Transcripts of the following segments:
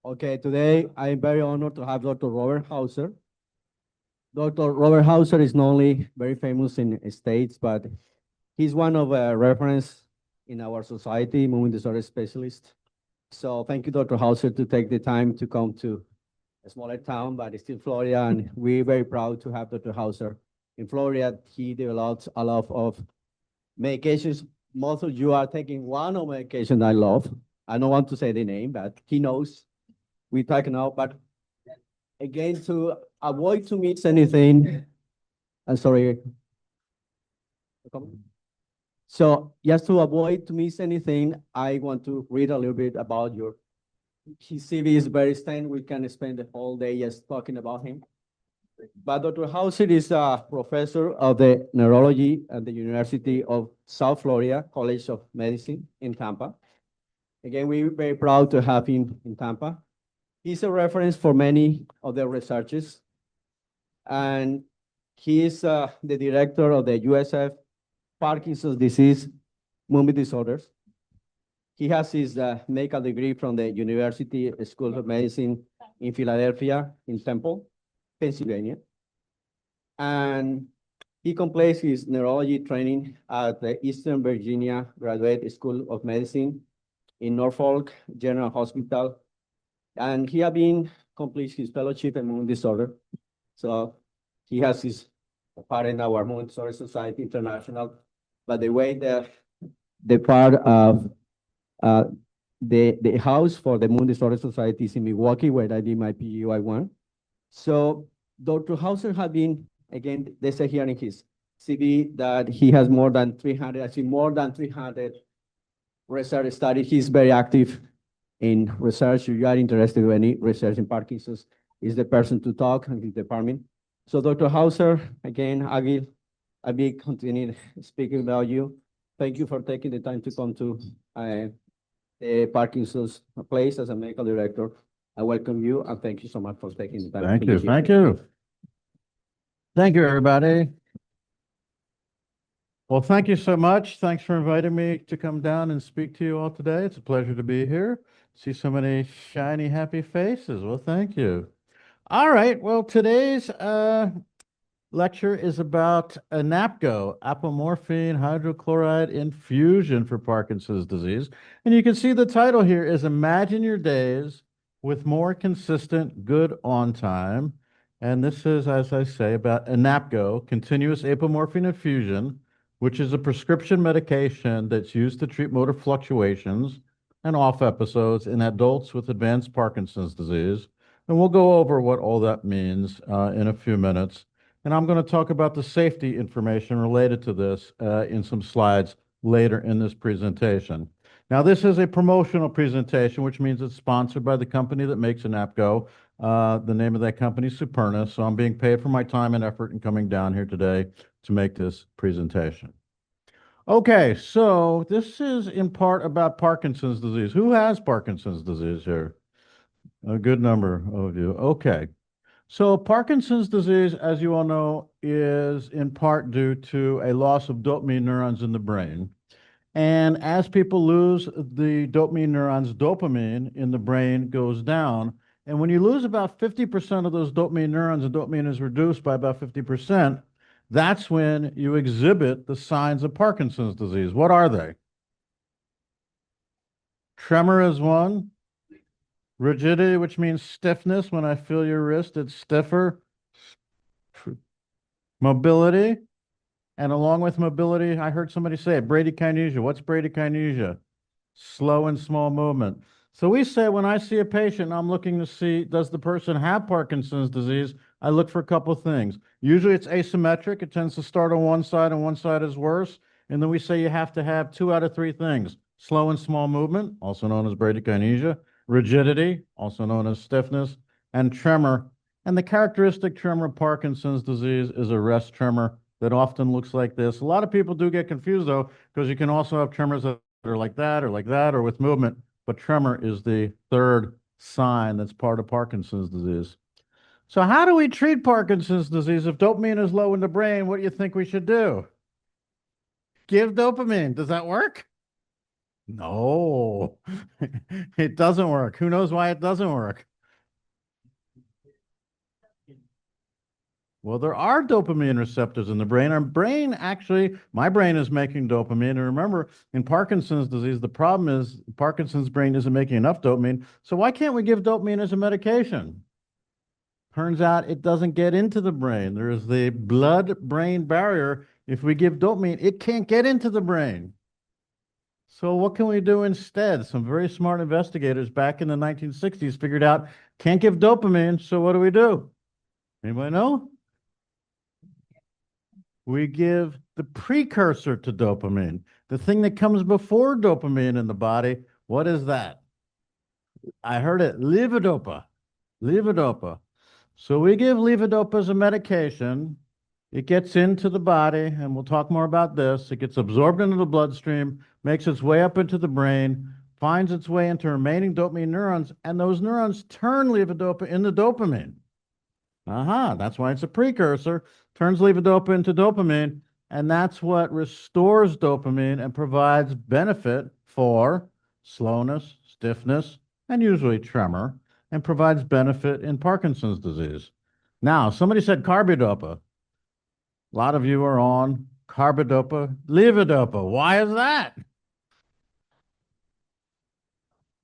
Okay, today I'm very honored to have Dr. Robert Hauser. Dr. Robert Hauser is not only very famous in the States, but he's one of a reference in our society, moving disorder specialist. So thank you, Dr. Hauser, to take the time to come to a smaller town, but it's still Florida, and we're very proud to have Dr. Hauser in Florida. He developed a lot of medications. Most of you are taking one of medication I love. I don't want to say the name, but he knows we talk now. But again, to avoid to miss anything, I'm sorry. So just to avoid to miss anything, I want to read a little bit about your, his CV is very extensive. We can spend the whole day just talking about him. But Dr. Hauser is a professor of the neurology at the University of South Florida College of Medicine in Tampa. Again, we're very proud to have him in Tampa. He's a reference for many of the researchers, and he is the director of the USF Parkinson's disease movement disorders. He has his medical degree from the University School of Medicine in Philadelphia, in Temple, Pennsylvania. And he completes his neurology training at the Eastern Virginia Graduate School of Medicine in Norfolk General Hospital. And he has been completed his fellowship in movement disorder. So he has his part in our Movement Disorder Society International. But the way the part of the house for the Movement Disorder Society is in Milwaukee, where I did my PGY1. So Dr. Hauser had been, again, they say here in his CV that he has more than 300, actually more than 300 research studies. He's very active in research. If you are interested in any research in Parkinson's, is the person to talk in his department. So Dr. Hauser, again, I will continue speaking about you. Thank you for taking the time to come to the Parkinson's place as a medical director. I welcome you and thank you so much for taking the time. Thank you. Thank you. Thank you, everybody. Well, thank you so much. Thanks for inviting me to come down and speak to you all today. It's a pleasure to be here. See so many shiny, happy faces. Well, thank you. All right. Well, today's lecture is about ANAPGO, apomorphine hydrochloride infusion for Parkinson's disease. And you can see the title here is Imagine Your Days with More Consistent Good On Time. And this is, as I say, about ANAPGO, continuous apomorphine infusion, which is a prescription medication that's used to treat motor fluctuations and off episodes in adults with advanced Parkinson's disease. And we'll go over what all that means in a few minutes. And I'm going to talk about the safety information related to this in some slides later in this presentation. Now, this is a promotional presentation, which means it's sponsored by the company that makes ANAPGO. The name of that company is Supernus, so I'm being paid for my time and effort in coming down here today to make this presentation. Okay, so this is in part about Parkinson's disease. Who has Parkinson's disease here? A good number of you. Okay. So Parkinson's disease, as you all know, is in part due to a loss of dopamine neurons in the brain. And as people lose the dopamine neurons, dopamine in the brain goes down. And when you lose about 50% of those dopamine neurons and dopamine is reduced by about 50%, that's when you exhibit the signs of Parkinson's disease. What are they? Tremor is one. Rigidity, which means stiffness. When I feel your wrist, it's stiffer. Mobility. And along with mobility, I heard somebody say it, bradykinesia. What's bradykinesia? Slow and small movement. So we say when I see a patient, I'm looking to see, does the person have Parkinson's disease? I look for a couple of things. Usually it's asymmetric. It tends to start on one side and one side is worse. And then we say you have to have 2 out of 3 things. Slow and small movement, also known as bradykinesia. Rigidity, also known as stiffness. And tremor. And the characteristic tremor of Parkinson's disease is a rest tremor that often looks like this. A lot of people do get confused, though, because you can also have tremors that are like that or with movement. But tremor is the third sign that's part of Parkinson's disease. So how do we treat Parkinson's disease? If dopamine is low in the brain, what do you think we should do? Give dopamine. Does that work? No, it doesn't work. Who knows why it doesn't work? Well, there are dopamine receptors in the brain. Our brain actually, my brain is making dopamine. And remember, in Parkinson's disease, the problem is Parkinson's brain isn't making enough dopamine. So why can't we give dopamine as a medication? Turns out it doesn't get into the brain. There is the blood-brain barrier. If we give dopamine, it can't get into the brain. So what can we do instead? Some very smart investigators back in the 1960s figured out can't give dopamine, so what do? Anybody know? We give the precursor to dopamine, the thing that comes before dopamine in the body. What is that? I heard it, levodopa. Levodopa. So we give levodopa as a medication. It gets into the body, and we'll talk more about this. It gets absorbed into the bloodstream, makes its way up into the brain, finds its way into remaining dopamine neurons, and those neurons turn levodopa into dopamine. That's why it's a precursor, turns levodopa into dopamine, and that's what restores dopamine and provides benefit for slowness, stiffness, and usually tremor, and provides benefit in Parkinson's disease. Now, somebody said carbidopa. A lot of you are on carbidopa, levodopa. Why is that?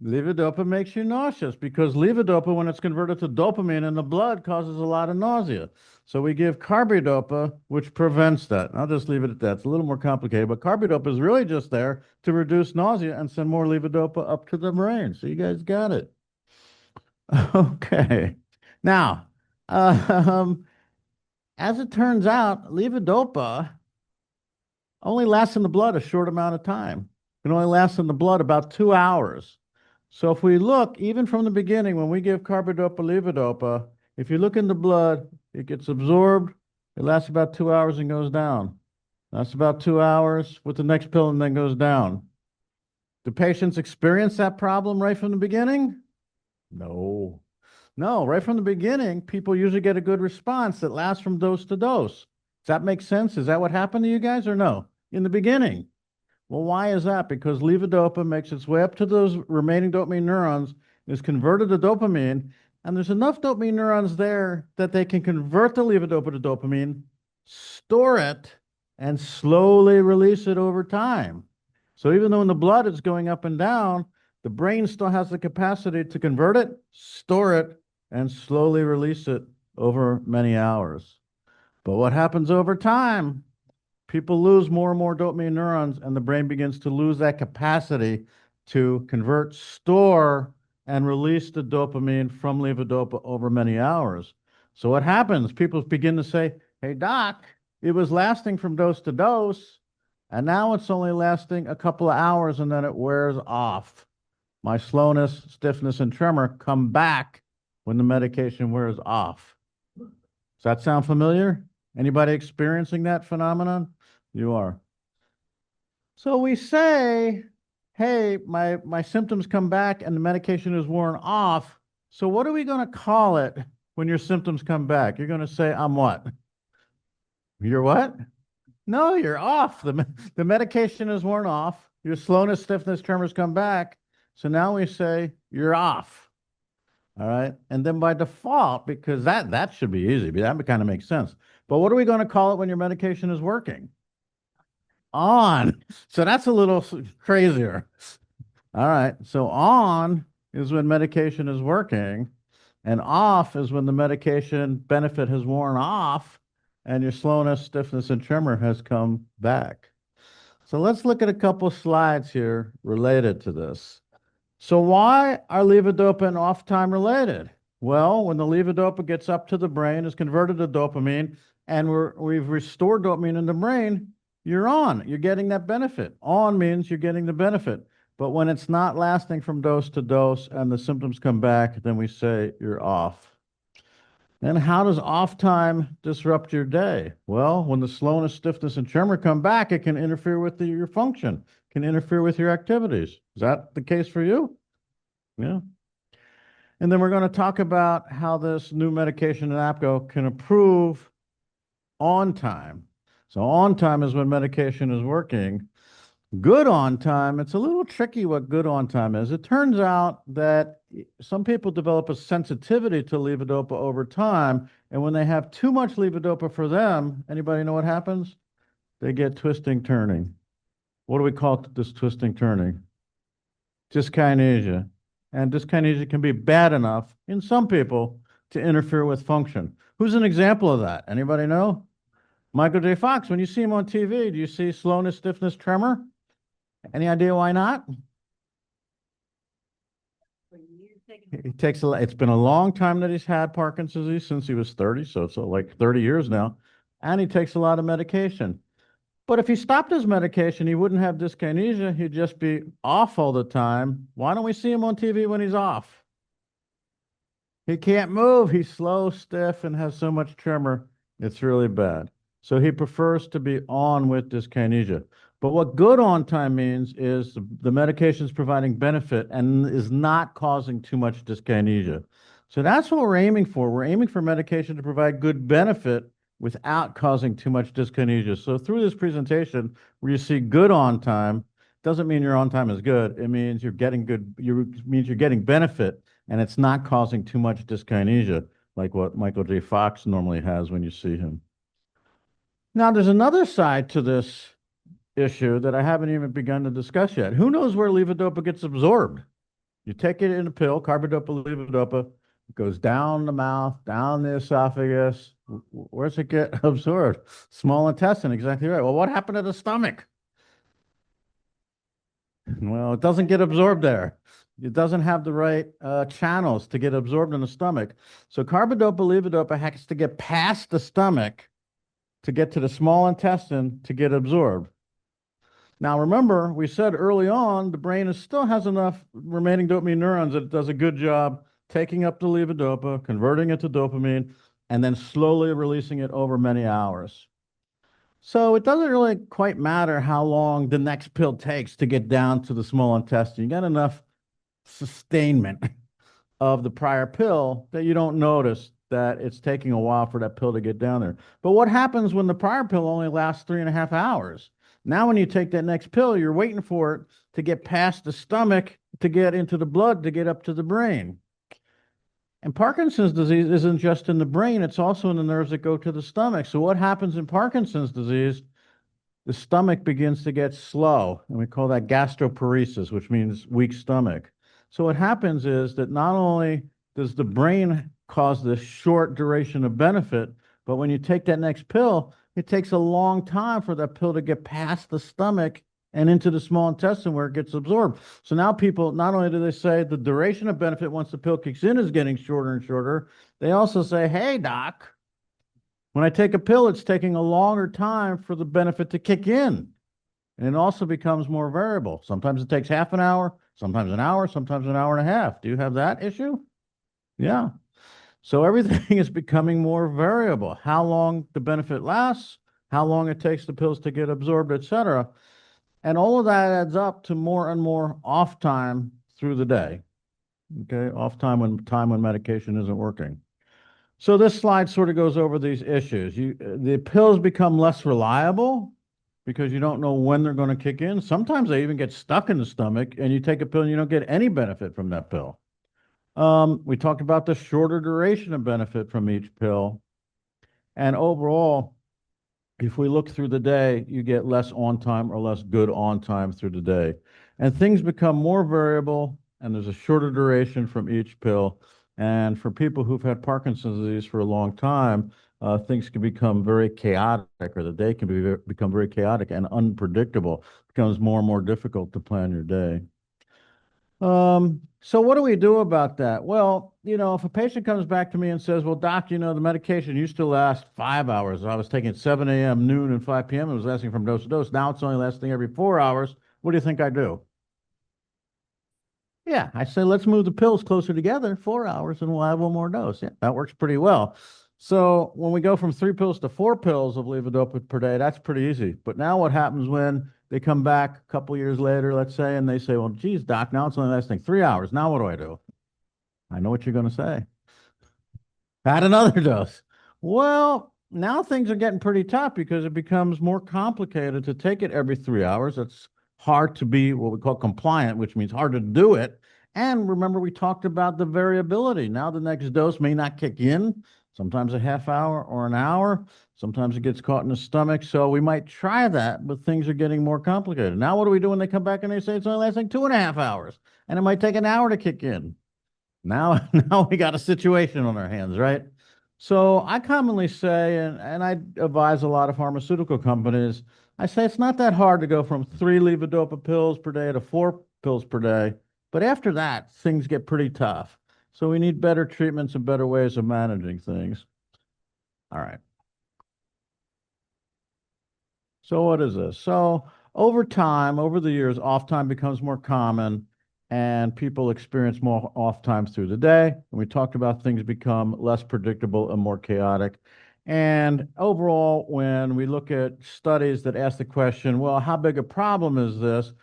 Levodopa makes you nauseous because levodopa, when it's converted to dopamine in the blood, causes a lot of nausea. So we give carbidopa, which prevents that. I'll just leave it at that. It's a little more complicated, but carbidopa is really just there to reduce nausea and send more levodopa up to the brain. So you guys got it. Okay. Now, as it turns out, levodopa only lasts in the blood a short amount of time. It only lasts in the blood about 2 hours. So if we look, even from the beginning, when we give carbidopa, levodopa, if you look in the blood, it gets absorbed, it lasts about 2 hours and goes down. That's about 2 hours with the next pill and then goes down. Do patients experience that problem right from the beginning? No. No, right from the beginning, people usually get a good response that lasts from dose to dose. Does that make sense? Is that what happened to you guys or no? In the beginning. Well, why is that? Because levodopa makes its way up to those remaining dopamine neurons, is converted to dopamine, and there's enough dopamine neurons there that they can convert the levodopa to dopamine, store it, and slowly release it over time. So even though in the blood it's going up and down, the brain still has the capacity to convert it, store it, and slowly release it over many hours. But what happens over time? People lose more and more dopamine neurons, and the brain begins to lose that capacity to convert, store, and release the dopamine from levodopa over many hours. So what happens? People begin to say, hey, doc, it was lasting from dose to dose, and now it's only lasting a couple of hours, and then it wears off. My slowness, stiffness, and tremor come back when the medication wears off. Does that sound familiar? Anybody experiencing that phenomenon? You are. So we say, hey, my symptoms come back and the medication is worn off. So what are we going to call it when your symptoms come back? You're going to say, I'm what? You're what? No, you're off. The medication is worn off. Your slowness, stiffness, tremors come back. So now we say, you're off. All right. And then by default, because that should be easy, but that kind of makes sense. But what are we going to call it when your medication is working? On. So that's a little crazier. All right. So on is when medication is working, and off is when the medication benefit has worn off and your slowness, stiffness, and tremor has come back. So let's look at a couple slides here related to this. So why are levodopa and off time related? Well, when the levodopa gets up to the brain, is converted to dopamine, and we've restored dopamine in the brain, you're on. You're getting that benefit. On means you're getting the benefit. But when it's not lasting from dose to dose and the symptoms come back, then we say you're off. And how does off time disrupt your day? Well, when the slowness, stiffness, and tremor come back, it can interfere with your function, can interfere with your activities. Is that the case for you? Yeah. And then we're going to talk about how this new medication, Napco, can improve on time. So on time is when medication is working. Good on time, it's a little tricky what good on time is. It turns out that some people develop a sensitivity to levodopa over time, and when they have too much levodopa for them, anybody know what happens? They get twisting turning. What do we call this twisting turning? Dyskinesia. And dyskinesia can be bad enough in some people to interfere with function. Who's an example of that? Anybody know? Michael J. Fox. When you see him on TV, do you see slowness, stiffness, tremor? Any idea why not? It's been a long time that he's had Parkinson's disease, since he was 30, so it's like 30 years now. And he takes a lot of medication. But if he stopped his medication, he wouldn't have dyskinesia. He'd just be off all the time. Why don't we see him on TV when he's off? He can't move. He's slow, stiff, and has so much tremor. It's really bad. So he prefers to be on with dyskinesia. But what good on time means is the medication is providing benefit and is not causing too much dyskinesia. So that's what we're aiming for. We're aiming for medication to provide good benefit without causing too much dyskinesia. So through this presentation, where you see good on time, doesn't mean your on time is good. It means you're getting benefit, and it's not causing too much dyskinesia, like what Michael J. Fox normally has when you see him. Now, there's another side to this issue that I haven't even begun to discuss yet. Who knows where levodopa gets absorbed? You take it in a pill, carbidopa, levodopa, it goes down the mouth, down the esophagus. Where's it get absorbed? Small intestine, exactly right. Well, what happened to the stomach? Well, it doesn't get absorbed there. It doesn't have the right channels to get absorbed in the stomach. So carbidopa, levodopa has to get past the stomach to get to the small intestine to get absorbed. Now, remember, we said early on, the brain still has enough remaining dopamine neurons that it does a good job taking up the levodopa, converting it to dopamine, and then slowly releasing it over many hours. So it doesn't really quite matter how long the next pill takes to get down to the small intestine. You got enough sustainment of the prior pill that you don't notice that it's taking a while for that pill to get down there. But what happens when the prior pill only lasts 3.5 hours? Now, when you take that next pill, you're waiting for it to get past the stomach, to get into the blood, to get up to the brain. And Parkinson's disease isn't just in the brain, it's also in the nerves that go to the stomach. So what happens in Parkinson's disease? The stomach begins to get slow, and we call that gastroparesis, which means weak stomach. So what happens is that not only does the brain cause this short duration of benefit, but when you take that next pill, it takes a long time for that pill to get past the stomach and into the small intestine where it gets absorbed. So now people, not only do they say the duration of benefit once the pill kicks in is getting shorter and shorter, they also say, hey, doc, when I take a pill, it's taking a longer time for the benefit to kick in. And it also becomes more variable. Sometimes it takes half an hour, sometimes an hour, sometimes an hour and a half. Do you have that issue? Yeah. So everything is becoming more variable. How long the benefit lasts, how long it takes the pills to get absorbed, etc. And all of that adds up to more and more off time through the day. Okay, off time when medication isn't working. So this slide sort of goes over these issues. The pills become less reliable because you don't know when they're going to kick in. Sometimes they even get stuck in the stomach, and you take a pill and you don't get any benefit from that pill. We talked about the shorter duration of benefit from each pill. And overall, if we look through the day, you get less on time or less good on time through the day. And things become more variable, and there's a shorter duration from each pill. And for people who've had Parkinson's disease for a long time, things can become very chaotic, or the day can become very chaotic and unpredictable. It becomes more and more difficult to plan your day. So what do we do about that? Well, if a patient comes back to me and says, well, doc, the medication used to last 5 hours. I was taking 7 a.m., noon, and 5 p.m. It was lasting from dose to dose. Now it's only lasting every 4 hours. What do you think I do? Yeah, I say, let's move the pills closer together, 4 hours, and we'll have one more dose. Yeah, that works pretty well. So when we go from 3 pills to 4 pills of levodopa per day, that's pretty easy. But now what happens when they come back a couple years later, let's say, and they say, well, geez, doc, now it's only lasting 3 hours. Now what do I do? I know what you're going to say. Add another dose. Well, now things are getting pretty tough because it becomes more complicated to take it every 3 hours. That's hard to be what we call compliant, which means hard to do it. And remember, we talked about the variability. Now the next dose may not kick in, sometimes a half hour or an hour. Sometimes it gets caught in the stomach. So we might try that, but things are getting more complicated. Now, what do we do when they come back and they say it's only lasting 2.5 hours and it might take an hour to kick in? Now we got a situation on our hands, right? So I commonly say, and I advise a lot of pharmaceutical companies, I say it's not that hard to go from 3 levodopa pills per day to 4 pills per day. But after that, things get pretty tough. So we need better treatments and better ways of managing things. All right. So what is this? So over time, over the years, off time becomes more common and people experience more off times through the day. And we talked about things become less predictable and more chaotic. And overall, when we look at studies that ask the question, well, how big a problem is this?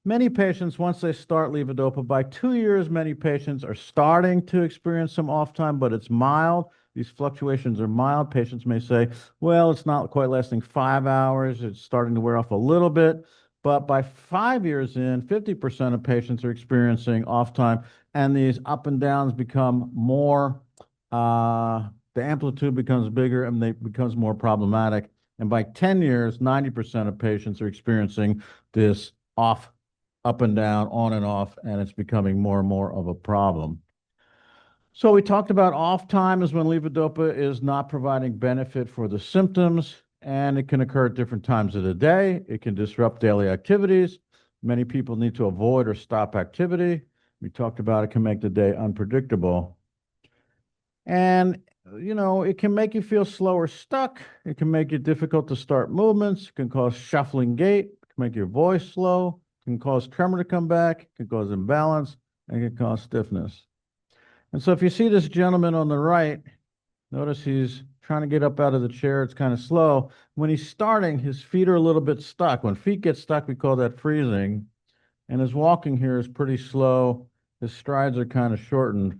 Many patients, once they start levodopa, by 2 years, many patients are starting to experience some off time, but it's mild. These fluctuations are mild. Patients may say, well, it's not quite lasting 5 hours. It's starting to wear off a little bit. But by 5 years in, 50% of patients are experiencing off time, and these up and downs become more, the amplitude becomes bigger and they becomes more problematic. And by 10 years, 90% of patients are experiencing this up and down, on and off, and it's becoming more and more of a problem. So we talked about off time is when levodopa is not providing benefit for the symptoms, and it can occur at different times of the day. It can disrupt daily activities. Many people need to avoid or stop activity. We talked about it can make the day unpredictable. And, it can make you feel slow or stuck. It can make it difficult to start movements. It can cause shuffling gait. It can make your voice slow. It can cause tremor to come back. It can cause imbalance. And it can cause stiffness. And so if you see this gentleman on the right, notice he's trying to get up out of the chair. It's kind of slow. When he's starting, his feet are a little bit stuck. When feet get stuck, we call that freezing. And his walking here is pretty slow. His strides are kind of shortened.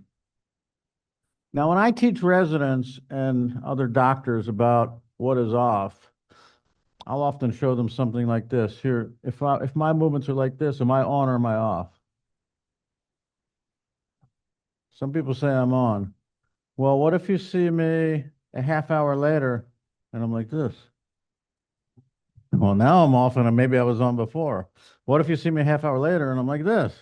Now, when I teach residents and other doctors about what is off, I'll often show them something like this. Here, if my movements are like this, am I on or am I off? Some people say I'm on. Well, what if you see me a half hour later and I'm like this? Well, now I'm off and maybe I was on before. What if you see me a half hour later and I'm like this?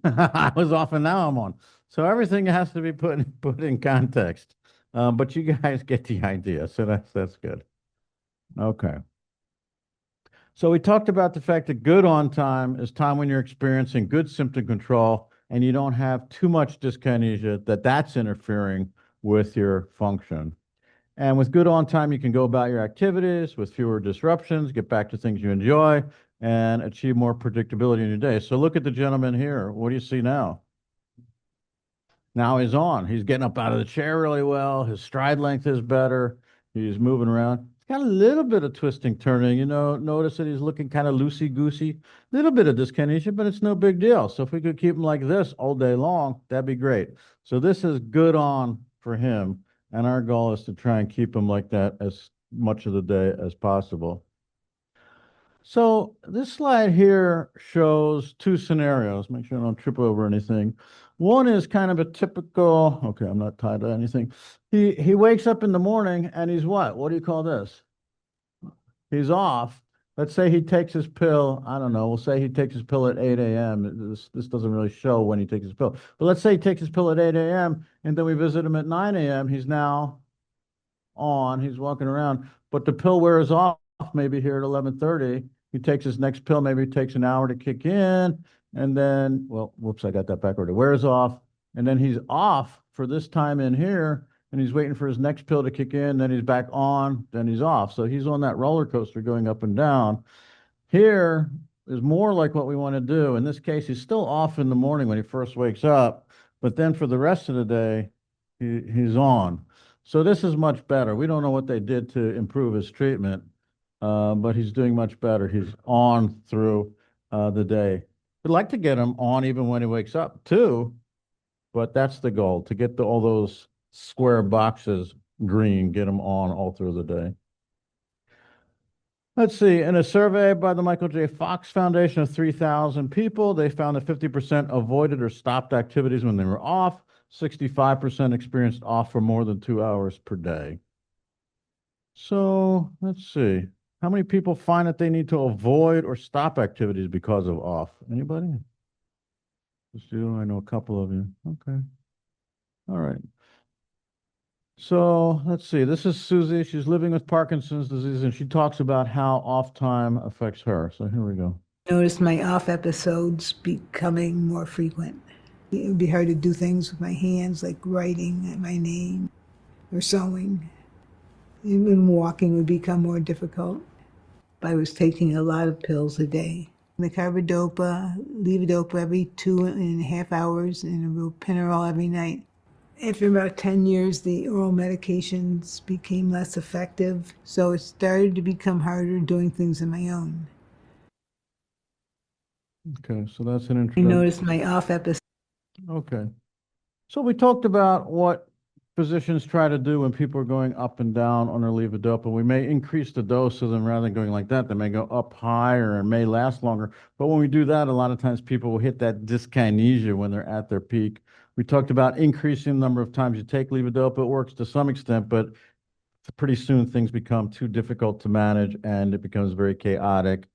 I was off and now I'm on. So everything has to be put in context. But you guys get the idea. So that's good. Okay. So we talked about the fact that good on time is time when you're experiencing good symptom control and you don't have too much dyskinesia that's interfering with your function. And with good on time, you can go about your activities with fewer disruptions, get back to things you enjoy, and achieve more predictability in your day. So look at the gentleman here. What do you see now? Now he's on. He's getting up out of the chair really well. His stride length is better. He's moving around. He's got a little bit of twisting, turning. Notice that he's looking kind of loosey-goosey. A little bit of dyskinesia, but it's no big deal. So if we could keep him like this all day long, that'd be great. So this is good on for him. And our goal is to try and keep him like that as much of the day as possible. So this slide here shows two scenarios. Make sure I don't trip over anything. One is kind of a typical, okay, I'm not tied to anything. He wakes up in the morning and he's what? What do you call this? He's off. Let's say he takes his pill. I don't know. We'll say he takes his pill at 8 a.m. This doesn't really show when he takes his pill. But let's say he takes his pill at 8 a.m. and then we visit him at 9 a.m. He's now on. He's walking around. But the pill wears off maybe here at 11:30. He takes his next pill. Maybe it takes an hour to kick in. And then, well, whoops, I got that backward. It wears off. And then he's off for this time in here. And he's waiting for his next pill to kick in, then he's back on, then he's off. So he's on that roller coaster going up and down. Here is more like what we want to do. In this case, he's still off in the morning when he first wakes up, but then for the rest of the day, he's on. So this is much better. We don't know what they did to improve his treatment, but he's doing much better. He's on through the day. We'd like to get him on even when he wakes up too, but that's the goal, to get all those square boxes green, get them on all through the day. Let's see, in a survey by the Michael J. Fox Foundation of 3,000 people, they found that 50% avoided or stopped activities when they were off. 65% experienced off for more than 2 hours per day. So let's see. How many people find that they need to avoid or stop activities because of off? Anybody? Just you? I know a couple of you. Okay. All right. So let's see. This is Susie. She's living with Parkinson's disease, and she talks about how off time affects her. So here we go. Noticed my off episodes becoming more frequent. It would be hard to do things with my hands, like writing my name or sewing. Even walking would become more difficult. I was taking a lot of pills a day. The carbidopa, levodopa every 2.5 hours, and ropinirole every night. After about 10 years, the oral medications became less effective, so it started to become harder doing things on my own. Okay, so that's an I introduction. noticed my off episode. Okay. So we talked about what physicians try to do when people are going up and down on their levodopa. We may increase the dose of them rather than going like that. They may go up higher and may last longer. But when we do that, a lot of times people will hit that dyskinesia when they're at their peak. We talked about increasing the number of times you take levodopa. It works to some extent, but pretty soon things become too difficult to manage and it becomes very chaotic.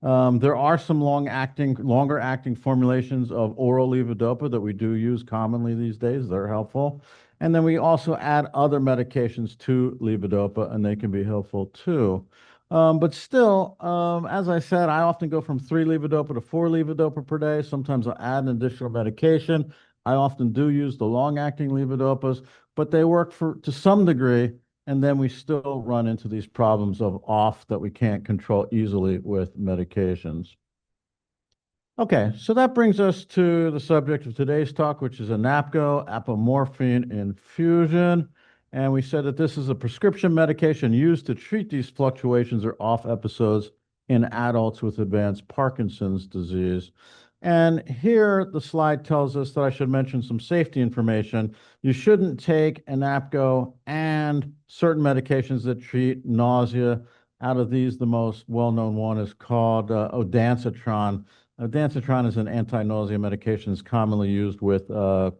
There are some longer acting formulations of oral levodopa that we do use commonly these days. They're helpful. And then we also add other medications to levodopa, and they can be helpful too. But still, as I said, I often go from 3 levodopa to 4 levodopa per day. Sometimes I'll add an additional medication. I often do use the long-acting levodopas, but they work to some degree, and then we still run into these problems of off that we can't control easily with medications. Okay, so that brings us to the subject of today's talk, which is ANAPGO, apomorphine infusion. And we said that this is a prescription medication used to treat these fluctuations or off episodes in adults with advanced Parkinson's disease. And here the slide tells us that I should mention some safety information. You shouldn't take ANAPGO and certain medications that treat nausea. Out of these, the most well-known one is called ondansetron. Ondansetron is an anti-nausea medication that's commonly used with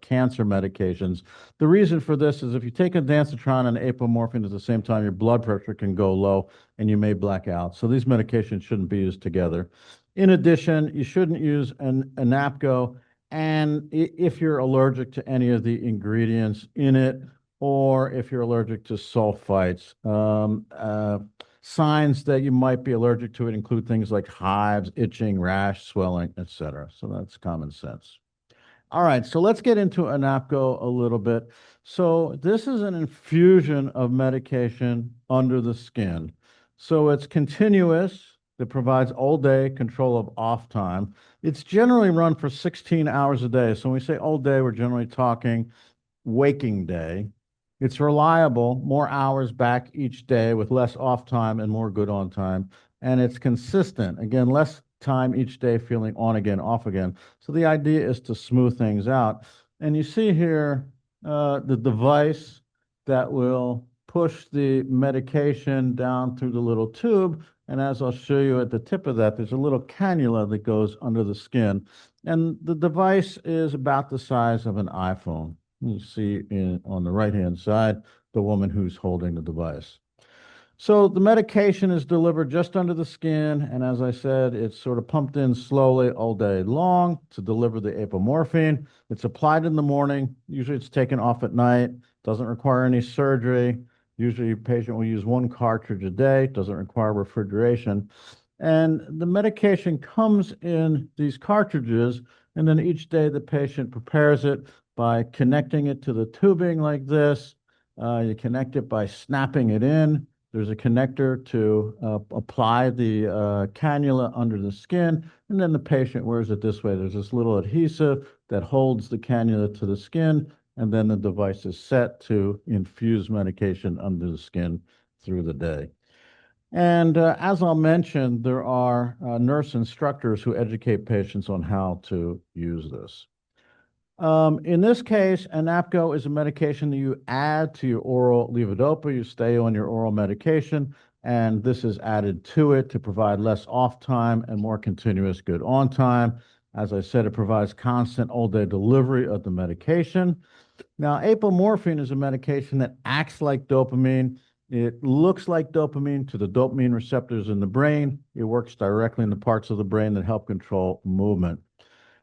cancer medications. The reason for this is if you take ondansetron and apomorphine at the same time, your blood pressure can go low and you may black out. So these medications shouldn't be used together. In addition, you shouldn't use an ANAPGO and if you're allergic to any of the ingredients in it, or if you're allergic to sulfites. Signs that you might be allergic to it include things like hives, itching, rash, swelling, etc. So that's common sense. All right, so let's get into ANAPGO a little bit. So this is an infusion of medication under the skin. So it's continuous. It provides all day control of off time. It's generally run for 16 hours a day. So when we say all day, we're generally talking waking day. It's reliable, more hours back each day with less off time and more good on time. And it's consistent. Again, less time each day feeling on again, off again. So the idea is to smooth things out. And you see here the device that will push the medication down through the little tube. And as I'll show you at the tip of that, there's a little cannula that goes under the skin. And the device is about the size of an iPhone. You see on the right-hand side, the woman who's holding the device. So the medication is delivered just under the skin, and as I said, it's sort of pumped in slowly all day long to deliver the apomorphine. It's applied in the morning. Usually it's taken off at night. Doesn't require any surgery. Usually a patient will use 1 cartridge a day. Doesn't require refrigeration. And the medication comes in these cartridges, and then each day the patient prepares it by connecting it to the tubing like this. You connect it by snapping it in. There's a connector to apply the cannula under the skin, and then the patient wears it this way. There's this little adhesive that holds the cannula to the skin, and then the device is set to infuse medication under the skin through the day. And as I'll mention, there are nurse instructors who educate patients on how to use this. In this case, ANAPGO is a medication that you add to your oral levodopa. You stay on your oral medication. and this is added to it to provide less off time and more continuous good on time. As I said, it provides constant all-day delivery of the medication. Now, apomorphine is a medication that acts like dopamine. It looks like dopamine to the dopamine receptors in the brain. It works directly in the parts of the brain that help control movement.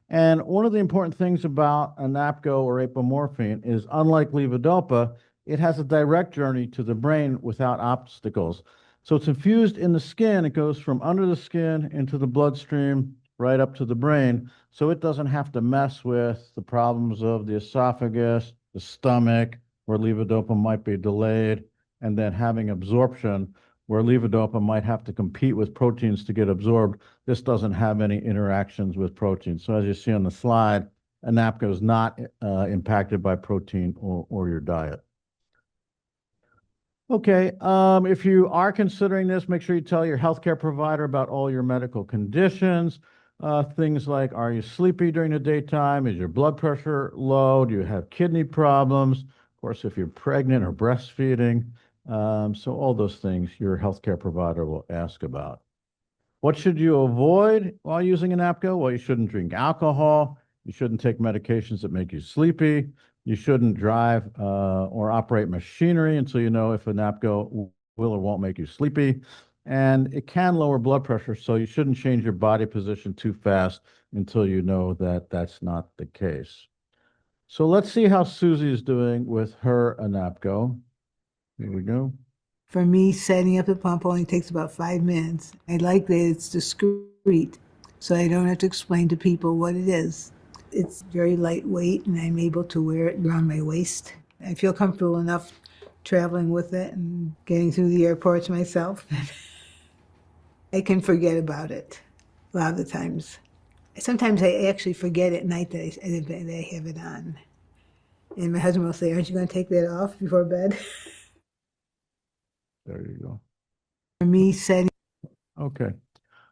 And one of the important things about ANAPGO or apomorphine is, unlike levodopa, it has a direct journey to the brain without obstacles. So it's infused in the skin. It goes from under the skin into the bloodstream right up to the brain. So it doesn't have to mess with the problems of the esophagus, the stomach, where levodopa might be delayed, and then having absorption, where levodopa might have to compete with proteins to get absorbed. This doesn't have any interactions with proteins. So as you see on the slide, ANAPGO is not impacted by protein or your diet. Okay, if you are considering this, make sure you tell your healthcare provider about all your medical conditions. Things like, are you sleepy during the daytime? Is your blood pressure low? Do you have kidney problems? Of course, if you're pregnant or breastfeeding. So all those things your healthcare provider will ask about. What should you avoid while using ANAPGO? Well, you shouldn't drink alcohol. You shouldn't take medications that make you sleepy. You shouldn't drive or operate machinery until you know if ANAPGO will or won't make you sleepy. And it can lower blood pressure, so you shouldn't change your body position too fast until you know that that's not the case. So let's see how Susie is doing with her ANAPGO. Here we go. For me, setting up the pump only takes about 5 minutes. I like that it's discreet, so I don't have to explain to people what it is. It's very lightweight, and I'm able to wear it around my waist. I feel comfortable enough traveling with it and getting through the airports myself. I can forget about it a lot of the times. Sometimes I actually forget at night that I have it on. And my husband will say, "Aren't you going to take that off before bed?" There you go. For me, setting. Okay.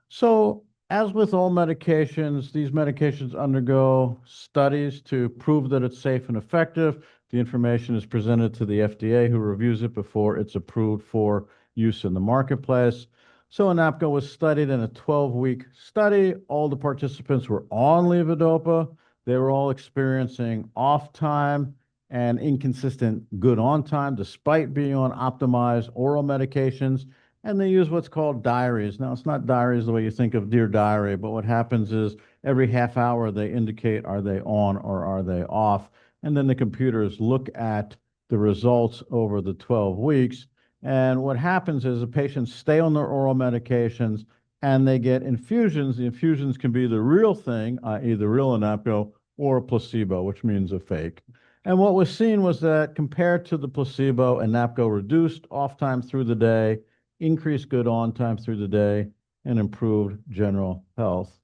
So as with all medications, these medications undergo studies to prove that it's safe and effective. The information is presented to the FDA, who reviews it before it's approved for use in the marketplace. So ANAPGO was studied in a 12-week study. All the participants were on levodopa. They were all experiencing off time and inconsistent good on time, despite being on optimized oral medications. And they use what's called diaries. Now, it's not diaries the way you think of Dear Diary, but what happens is every half hour they indicate, are they on or are they off? And then the computers look at the results over the 12 weeks. And what happens is the patients stay on their oral medications and they get infusions. The infusions can be the real thing, i.e. the real ANAPGO, or a placebo, which means a fake. And what was seen was that compared to the placebo, ANAPGO reduced off time through the day, increased good on time through the day, and improved general health.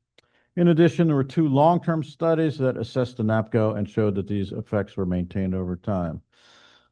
In addition, there were 2 long-term studies that assessed ANAPGO and showed that these effects were maintained over time.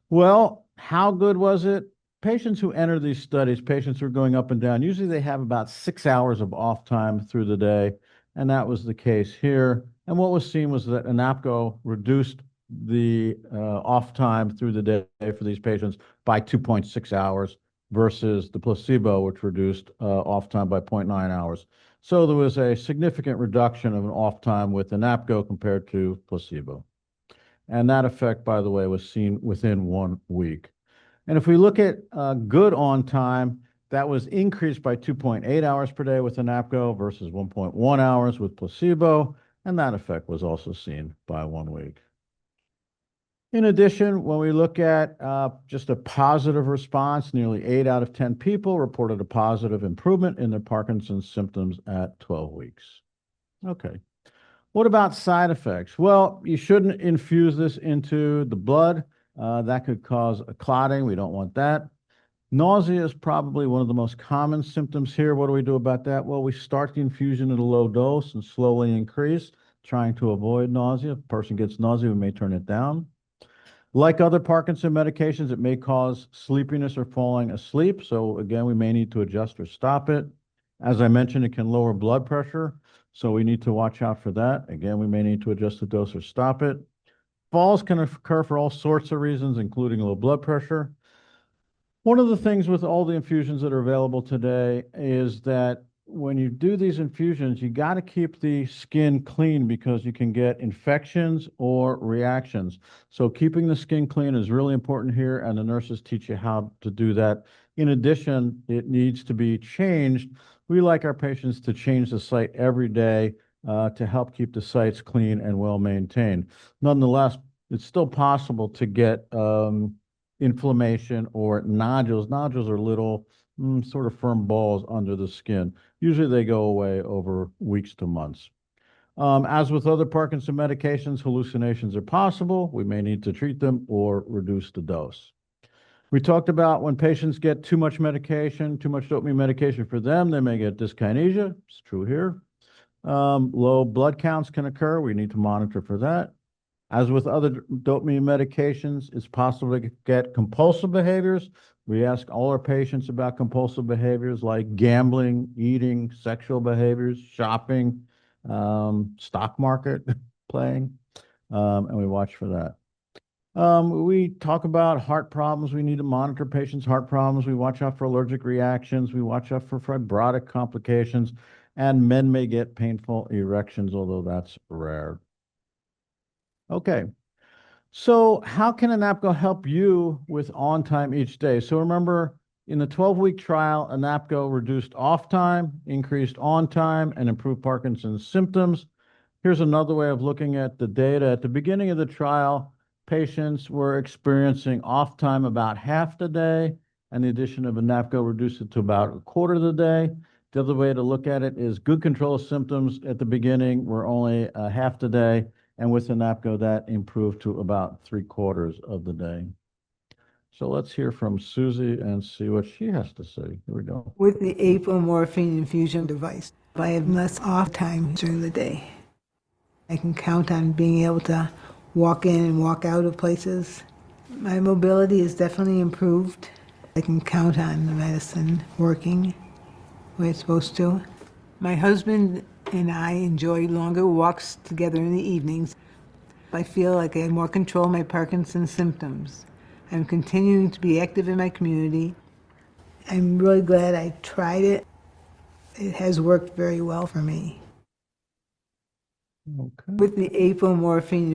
Well, how good was it? Patients who enter these studies, patients who are going up and down, usually they have about 6 hours of off time through the day, and that was the case here. And what was seen was that ANAPGO reduced the off time through the day for these patients by 2.6 hours versus the placebo, which reduced off time by 0.9 hours. So there was a significant reduction of an off time with ANAPGO compared to placebo. And that effect, by the way, was seen within 1 week. And if we look at good on time, that was increased by 2.8 hours per day with ANAPGO versus 1.1 hours with placebo. And that effect was also seen by 1 week. In addition, when we look at just a positive response, nearly 8 out of 10 people reported a positive improvement in their Parkinson's symptoms at 12 weeks. Okay. What about side effects? Well, you shouldn't infuse this into the blood. That could cause a clotting. We don't want that. Nausea is probably one of the most common symptoms here. What do we do about that? Well, we start the infusion at a low dose and slowly increase, trying to avoid nausea. If a person gets nausea, we may turn it down. Like other Parkinson medications, it may cause sleepiness or falling asleep. So again, we may need to adjust or stop it. As I mentioned, it can lower blood pressure. So we need to watch out for that. Again, we may need to adjust the dose or stop it. Falls can occur for all sorts of reasons, including low blood pressure. One of the things with all the infusions that are available today is that when you do these infusions, you got to keep the skin clean because you can get infections or reactions. So keeping the skin clean is really important here, and the nurses teach you how to do that. In addition, it needs to be changed. We like our patients to change the site every day to help keep the sites clean and well maintained. Nonetheless, it's still possible to get inflammation or nodules. Nodules are little sort of firm balls under the skin. Usually they go away over weeks to months. As with other Parkinson medications, hallucinations are possible. We may need to treat them or reduce the dose. We talked about when patients get too much medication, too much dopamine medication for them, they may get dyskinesia. It's true here. Low blood counts can occur. We need to monitor for that. As with other dopamine medications, it's possible to get compulsive behaviors. We ask all our patients about compulsive behaviors like gambling, eating, sexual behaviors, shopping, stock market playing, and we watch for that. We talk about heart problems. We need to monitor patients' heart problems. We watch out for allergic reactions. We watch out for fibrotic complications, and men may get painful erections, although that's rare. Okay, so how can ANAPGO help you with on time each day? So remember, in the 12-week trial, ANAPGO reduced off time, increased on time, and improved Parkinson's symptoms. Here's another way of looking at the data. At the beginning of the trial, patients were experiencing off time about half the day, and the addition of ANAPGO reduced it to about a quarter of the day. The other way to look at it is good control of symptoms at the beginning were only half the day, and with ANAPGO, that improved to about 3/4 of the day. So let's hear from Susie and see what she has to say. Here we go. With the apomorphine infusion device, I have less off time during the day. I can count on being able to walk in and walk out of places. My mobility is definitely improved. I can count on the medicine working the way it's supposed to. My husband and I enjoy longer walks together in the evenings. I feel like I have more control of my Parkinson's symptoms. I'm continuing to be active in my community. I'm really glad I tried it. It has worked very well for me. Okay. With the apomorphine.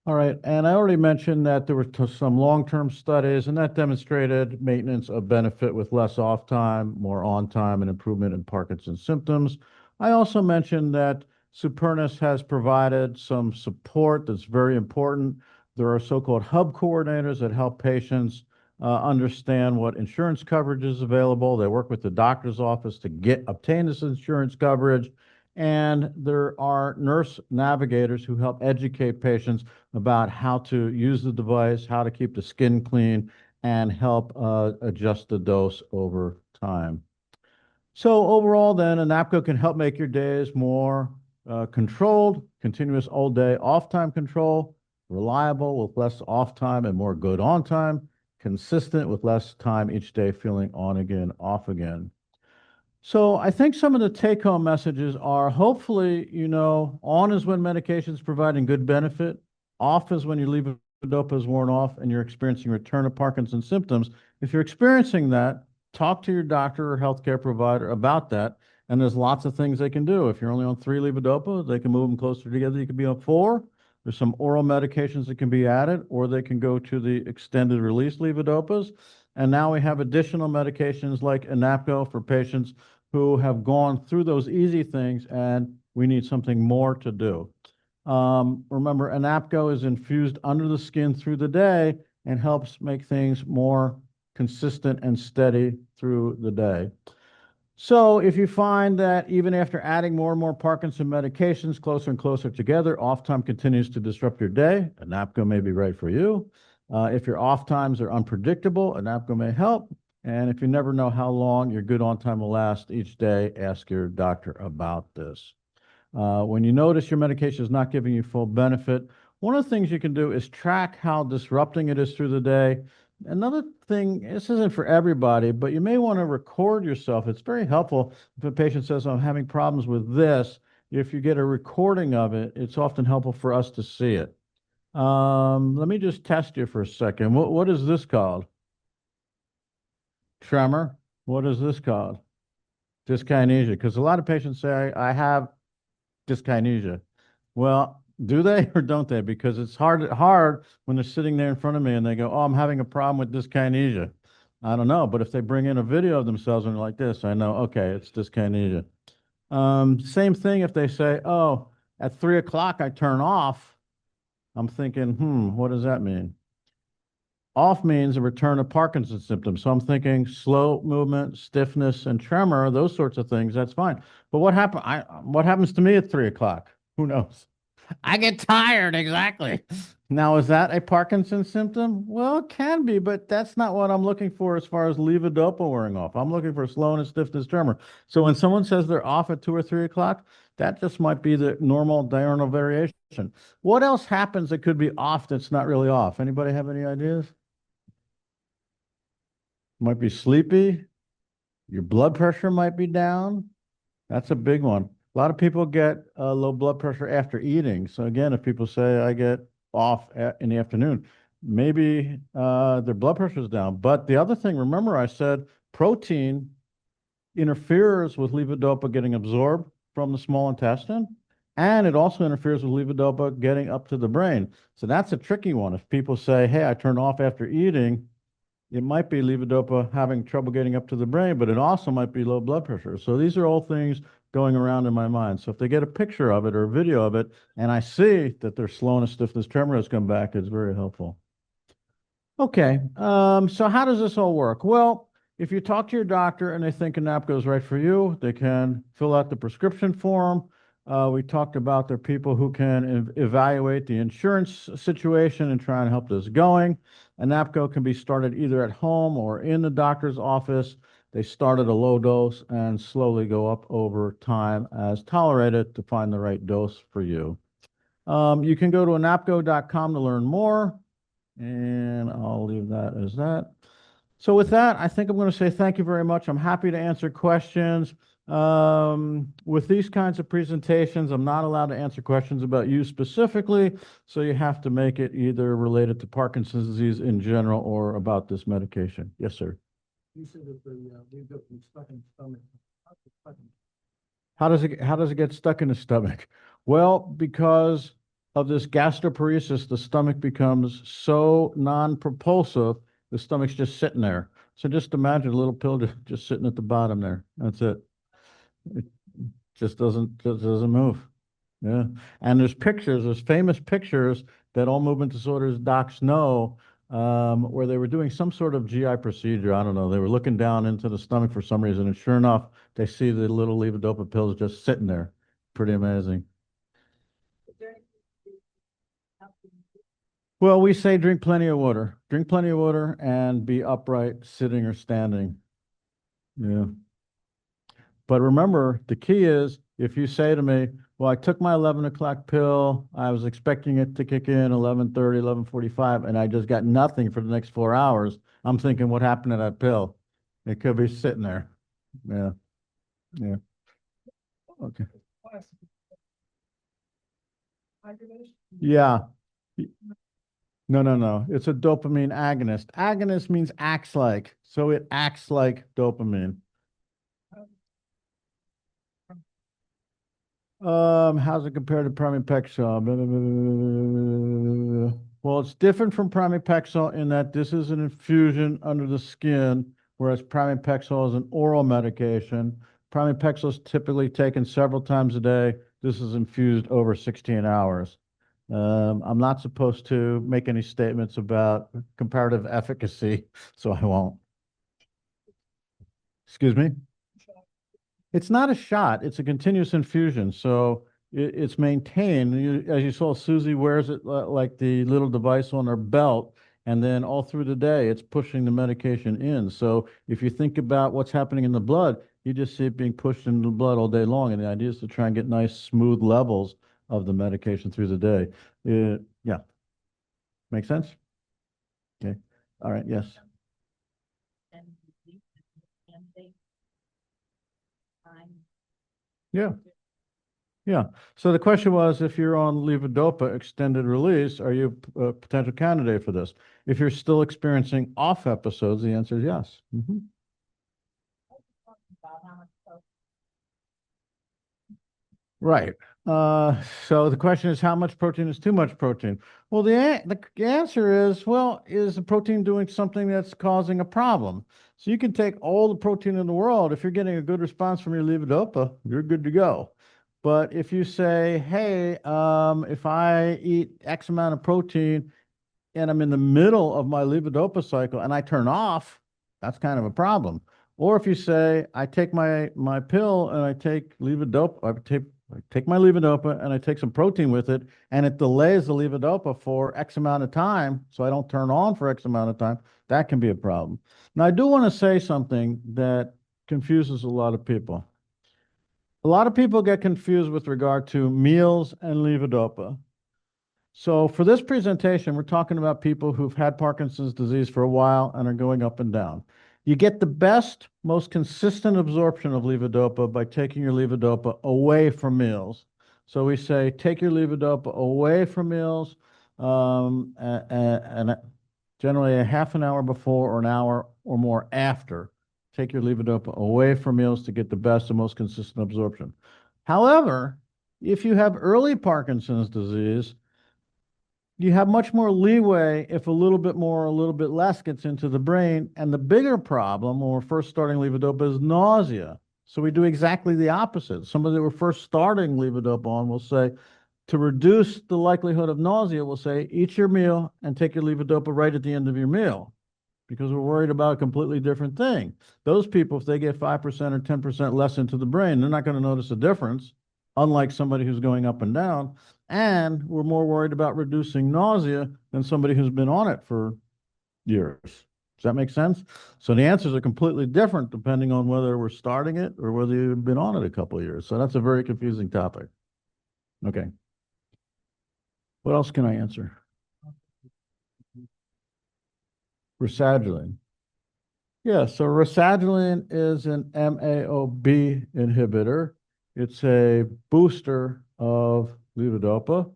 All right, and I already mentioned that there were some long-term studies, and that demonstrated maintenance of benefit with less off time, more on time, and improvement in Parkinson's symptoms. I also mentioned that Supernus has provided some support that's very important. There are so-called hub coordinators that help patients understand what insurance coverage is available. They work with the doctor's office to obtain this insurance coverage. And there are nurse navigators who help educate patients about how to use the device, how to keep the skin clean, and help adjust the dose over time. So overall then, ANAPGO can help make your days more controlled, continuous all day off time control, reliable with less off time and more good on time, consistent with less time each day feeling on again, off again. So I think some of the take-home messages are hopefully, on is when medication is providing good benefit, off is when your levodopa is worn off and you're experiencing return of Parkinson's symptoms. If you're experiencing that, talk to your doctor or healthcare provider about that. And there's lots of things they can do. If you're only on 3 levodopa, they can move them closer together. You could be on 4. There's some oral medications that can be added, or they can go to the extended release levodopas. And now we have additional medications like ANAPGO for patients who have gone through those easy things, and we need something more to do. Remember, ANAPGO is infused under the skin through the day and helps make things more consistent and steady through the day. So if you find that even after adding more and more Parkinson medications closer and closer together, off time continues to disrupt your day, ANAPGO may be right for you. If your off times are unpredictable, ANAPGO may help. And if you never know how long your good on time will last each day, ask your doctor about this. When you notice your medication is not giving you full benefit, one of the things you can do is track how disrupting it is through the day. Another thing, this isn't for everybody, but you may want to record yourself. It's very helpful if a patient says, I'm having problems with this. If you get a recording of it, it's often helpful for us to see it. Let me just test you for a second. What is this called? Tremor? What is this called? Dyskinesia. Because a lot of patients say, I have dyskinesia. Well, do they or don't they? Because it's hard when they're sitting there in front of me and they go, oh, I'm having a problem with dyskinesia. I don't know, but if they bring in a video of themselves and they're like this, I know, okay, it's dyskinesia. Same thing if they say, oh, at 3 o'clock I turn off. I'm thinking, what does that mean? Off means a return of Parkinson's symptoms. So I'm thinking slow movement, stiffness, and tremor, those sorts of things, that's fine. But what happens to me at 3 o'clock? Who knows? I get tired, exactly. Now, is that a Parkinson's symptom? Well, it can be, but that's not what I'm looking for as far as levodopa wearing off. I'm looking for slowness, stiffness, tremor. So when someone says they're off at 2 or 3 o'clock, that just might be the normal diurnal variation. What else happens that could be off that's not really off? Anybody have any ideas? Might be sleepy. Your blood pressure might be down. That's a big one. A lot of people get low blood pressure after eating. So again, if people say I get off in the afternoon, maybe their blood pressure is down. But the other thing, remember I said protein interferes with levodopa getting absorbed from the small intestine, and it also interferes with levodopa getting up to the brain. So that's a tricky one. If people say, hey, I turn off after eating, it might be levodopa having trouble getting up to the brain, but it also might be low blood pressure. So these are all things going around in my mind. So if they get a picture of it or a video of it, and I see that their slowness, stiffness, tremor has come back, it's very helpful. Okay, so how does this all work? Well, if you talk to your doctor and they think a NAPCO is right for you, they can fill out the prescription form. We talked about there are people who can evaluate the insurance situation and try and help this going. A NAPCO can be started either at home or in the doctor's office. They start at a low dose and slowly go up over time as tolerated to find the right dose for you. You can go to anapco.com to learn more, and I'll leave that as that. So with that, I think I'm going to say thank you very much. I'm happy to answer questions. With these kinds of presentations, I'm not allowed to answer questions about you specifically, so you have to make it either related to Parkinson's disease in general or about this medication. Yes, sir. You said that the levodopa is stuck in the stomach. How does it get stuck in the stomach? Well, because of this gastroparesis, the stomach becomes so non-propulsive, the stomach's just sitting there. So just imagine a little pill just sitting at the bottom there. That's it. It just doesn't move. Yeah. And there's famous pictures that all movement disorders docs know, where they were doing some sort of GI procedure. I don't know. They were looking down into the stomach for some reason, and sure enough, they see the little levodopa pills just sitting there. Pretty amazing. Well, we say drink plenty of water. Drink plenty of water and be upright, sitting or standing. Yeah. But remember, the key is if you say to me, well, I took my 11 o'clock pill, I was expecting it to kick in 11:30, 11:45, and I just got nothing for the next 4 hours, I'm thinking, what happened to that pill? It could be sitting there. Yeah. Yeah. Okay. Yeah. No. It's a dopamine agonist. Agonist means acts like. So it acts like dopamine. How's it compared to pramipexole? Well, it's different from pramipexole in that this is an infusion under the skin, whereas pramipexole is an oral medication. Pramipexole is typically taken several times a day. This is infused over 16 hours. I'm not supposed to make any statements about comparative efficacy, so I won't. Excuse me? It's not a shot, it's a continuous infusion. So it's maintained. As you saw, Susie wears it like the little device on her belt, and then all through the day, it's pushing the medication in. So if you think about what's happening in the blood, you just see it being pushed into the blood all day long. And the idea is to try and get nice, smooth levels of the medication through the day. Yeah. Make sense? Okay. All right. Yes. Yeah. Yeah. So the question was, if you're on levodopa extended release, are you a potential candidate for this? If you're still experiencing off episodes, the answer is yes. Mhm. Right. So the question is, how much protein is too much protein? Well, the answer is, well, is the protein doing something that's causing a problem? So you can take all the protein in the world. If you're getting a good response from your levodopa, you're good to go. But if you say, hey, if I eat X amount of protein and I'm in the middle of my levodopa cycle and I turn off, that's kind of a problem. Or if you say, I take my pill and I take levodopa, I take my levodopa and I take some protein with it, and it delays the levodopa for X amount of time, so I don't turn on for X amount of time, that can be a problem. Now, I do want to say something that confuses a lot of people. A lot of people get confused with regard to meals and levodopa. So for this presentation, we're talking about people who've had Parkinson's disease for a while and are going up and down. You get the best, most consistent absorption of levodopa by taking your levodopa away from meals. So we say, take your levodopa away from meals, and generally a half an hour before or an hour or more after. Take your levodopa away from meals to get the best and most consistent absorption. However, if you have early Parkinson's disease, you have much more leeway if a little bit more or a little bit less gets into the brain. And the bigger problem when we're first starting levodopa is nausea. So we do exactly the opposite. Somebody that we're first starting levodopa on will say, to reduce the likelihood of nausea, we'll say, eat your meal and take your levodopa right at the end of your meal, because we're worried about a completely different thing. Those people, if they get 5% or 10% less into the brain, they're not going to notice a difference, unlike somebody who's going up and down. And we're more worried about reducing nausea than somebody who's been on it for years. Does that make sense? So the answers are completely different depending on whether we're starting it or whether you've been on it a couple of years. So that's a very confusing topic. Okay. What else can I answer? Rasadrolene. Yeah, so rasadrolene is an MAO-B inhibitor. It's a booster of levodopa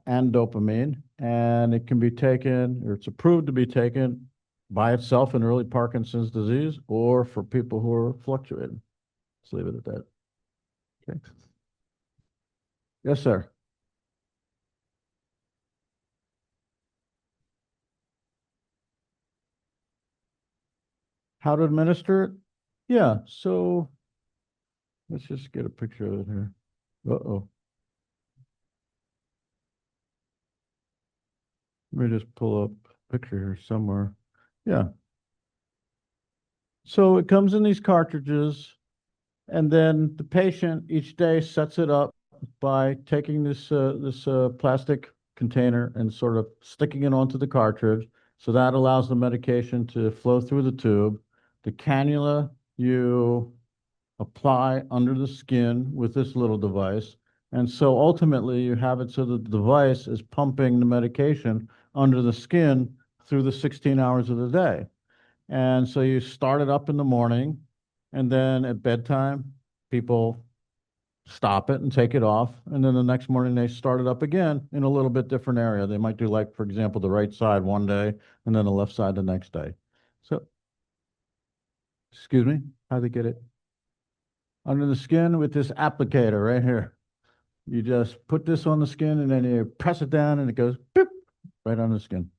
and dopamine, and it can be taken, or it's approved to be taken by itself in early Parkinson's disease or for people who are fluctuating. Let's leave it at that. Okay. Yes, sir. How to administer it? Yeah, so let's just get a picture of it here. Uh-oh. Let me just pull up a picture here somewhere. Yeah. So it comes in these cartridges, and then the patient each day sets it up by taking this plastic container and sort of sticking it onto the cartridge. So that allows the medication to flow through the tube. The cannula you apply under the skin with this little device. And so ultimately you have it so that the device is pumping the medication under the skin through the 16 hours of the day. And so you start it up in the morning, and then at bedtime, people stop it and take it off. And then the next morning, they start it up again in a little bit different area. They might do, like, for example, the right side one day and then the left side the next day. So, excuse me, how they get it? Under the skin with this applicator right here. You just put this on the skin and then you press it down and it goes boop, right on the skin.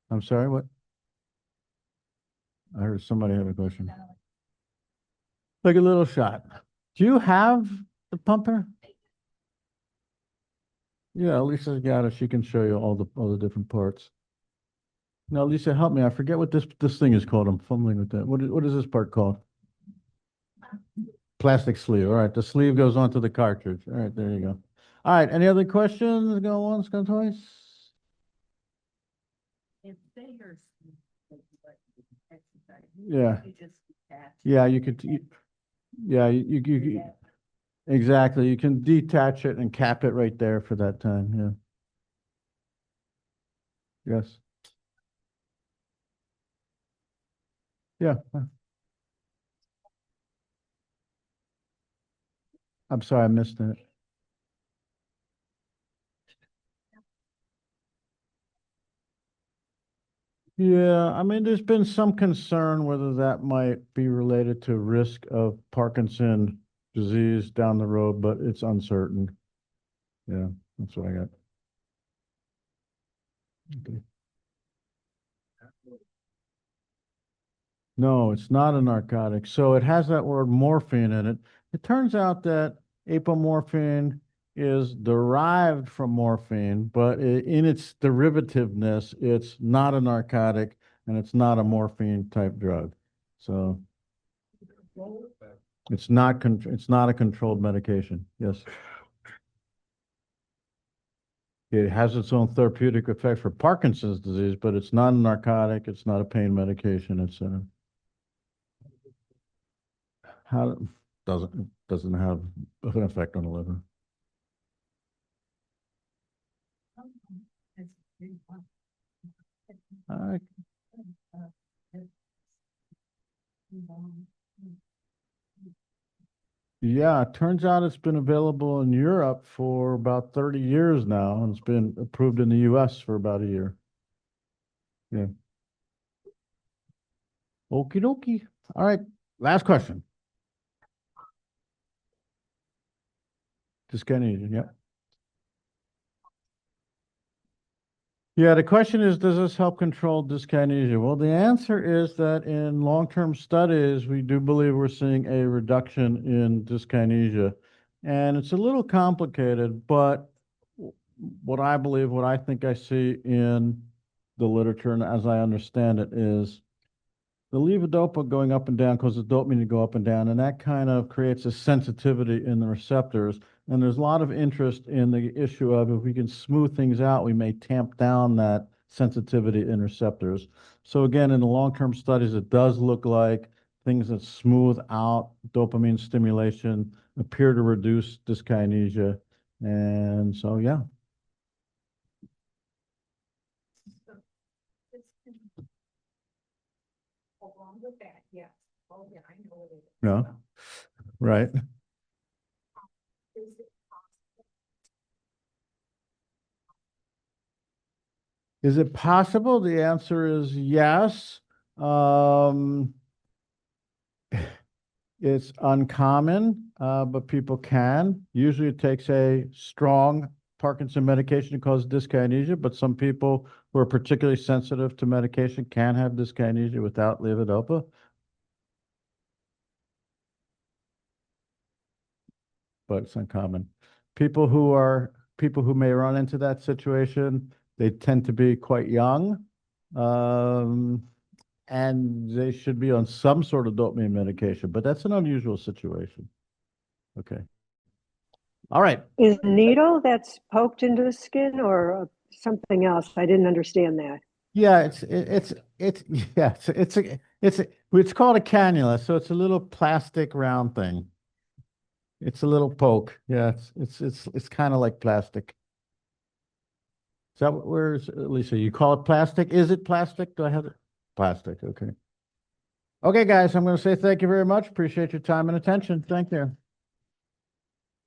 I'm sorry, what? I heard somebody have a question. Like a little shot. Do you have the pumper? Yeah, Lisa's got it. She can show you all the different parts. Now, Lisa, help me. I forget what this thing is called. I'm fumbling with that. What is this part called? Plastic sleeve. All right, the sleeve goes onto the cartridge. All right, there you go. All right, any other questions? Go once, go twice. Yeah. Yeah, you could. Yeah, you exactly. You can detach it and cap it right there for that time. Yeah. Yes. Yeah. I'm sorry, I missed it. Yeah, I mean, there's been some concern whether that might be related to risk of Parkinson disease down the road, but it's uncertain. Yeah, that's what I got. Okay. No, it's not a narcotic. So it has that word morphine in it. It turns out that apomorphine is derived from morphine, but in its derivativeness, it's not a narcotic and it's not a morphine type drug. So it's not a controlled medication. Yes. It has its own therapeutic effect for Parkinson's disease, but it's not a narcotic. It's not a pain medication. It's a how doesn't have an effect on the liver. Uh, yeah, it turns out it's been available in Europe for about 30 years now, and it's been approved in the US for about a year. Yeah. Okie dokie. All right, last question. Dyskinesia, yeah. Yeah, the question is, does this help control dyskinesia? Well, the answer is that in long-term studies, we do believe we're seeing a reduction in dyskinesia. And it's a little complicated, but what I think I see in the literature and as I understand it is the levodopa going up and down causes dopamine to go up and down, and that kind of creates a sensitivity in the receptors. And there's a lot of interest in the issue of if we can smooth things out, we may tamp down that sensitivity in receptors. So again, in the long-term studies, it does look like things that smooth out dopamine stimulation appear to reduce dyskinesia. And so, yeah. Along with that, yes. Oh, yeah, I know it is. No, right. Is it Is it possible? The answer is yes. It's uncommon, but people can. Usually it takes a strong Parkinson medication to cause dyskinesia, but some people who are particularly sensitive to medication can have dyskinesia without levodopa. But it's uncommon. People who may run into that situation, they tend to be quite young. And they should be on some sort of dopamine medication, but that's an unusual situation. Okay. All right. Is a needle that's poked into the skin or something else? I didn't understand that. Yeah, yeah, it's called a cannula, so it's a little plastic round thing. It's a little poke. Yeah, it's kind of like plastic. Is that where's Lisa? You call it plastic? Is it plastic? Do I have it? Plastic. Okay. Okay, guys, I'm going to say thank you very much. Appreciate your time and attention. Thank you.